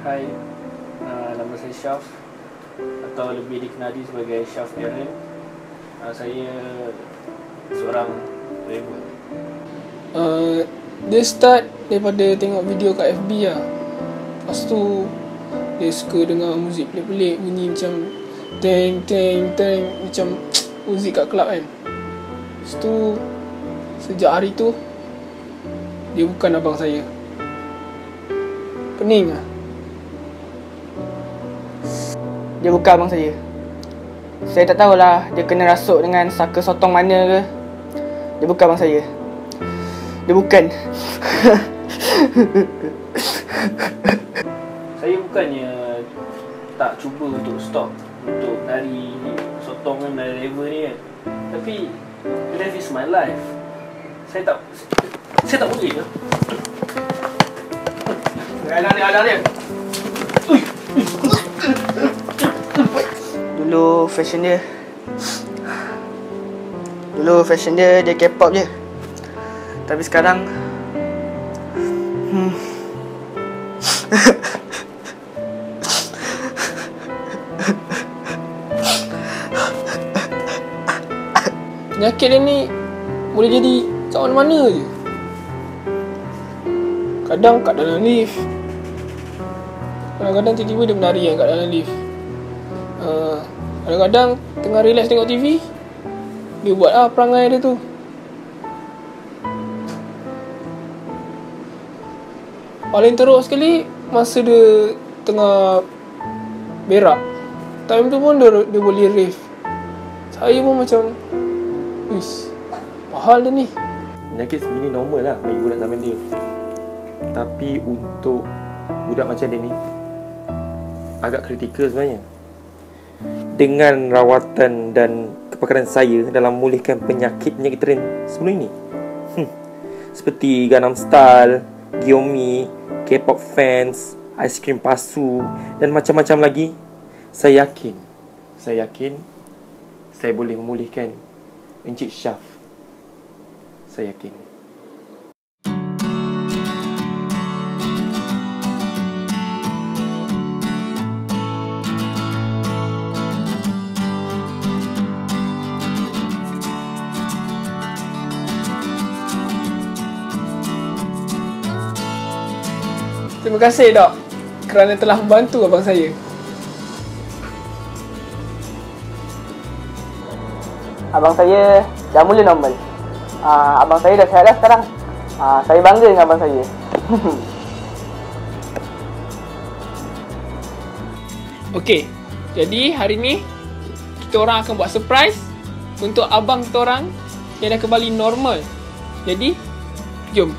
Hai, nama saya Syaf atau lebih dikenali sebagai Syaf Aaron. Saya seorang rapper. Dia start daripada tengok video kat FB lah. Lepas tu dia suka dengar muzik pelik-pelik, bunyi macam teng teng teng, macam muzik kat kelab kan. Lepas tu sejak hari tu dia bukan abang saya. Pening lah. Dia bukan abang saya. Saya tak tahulah dia kena rasuk dengan saka sotong mana ke. Dia bukan abang saya. Dia bukan. Saya bukannya tak cuba untuk stop, untuk nari sotong kan, nari rapper ni kan. Tapi rap is my life. Saya tak boleh lah. Ada dia. Dulu fashion dia K-pop je. Tapi sekarang Penyakit dia ni boleh jadi kat mana-mana je. Kadang kat dalam lift, kadang-kadang tiba-tiba dia menari yang kat dalam lift. Kadang-kadang tengah relax tengok TV, dia buat perangai dia tu. Paling teruk sekali masa dia tengah berak. Time tu pun dia boleh rave. Saya pun macam, ish, mahal dia ni. Penyakit sebenarnya normal lah bagi budak zaman dia. Tapi untuk budak macam dia ni agak kritikal sebenarnya. Dengan rawatan dan kepakaran saya dalam memulihkan penyakit-penyakit trend sebelum ini, seperti Gangnam Style, Gyomi, K-pop fans, aiskrim palsu dan macam-macam lagi, saya yakin saya boleh memulihkan Encik Syaf. Saya yakin. Terima kasih Dok kerana telah membantu abang saya. abang saya dah mula normal. Abang saya dah sihat dah sekarang. Saya bangga dengan abang saya. Okey, jadi hari ni kita orang akan buat surprise untuk abang kita orang yang dah kembali normal. Jadi, jom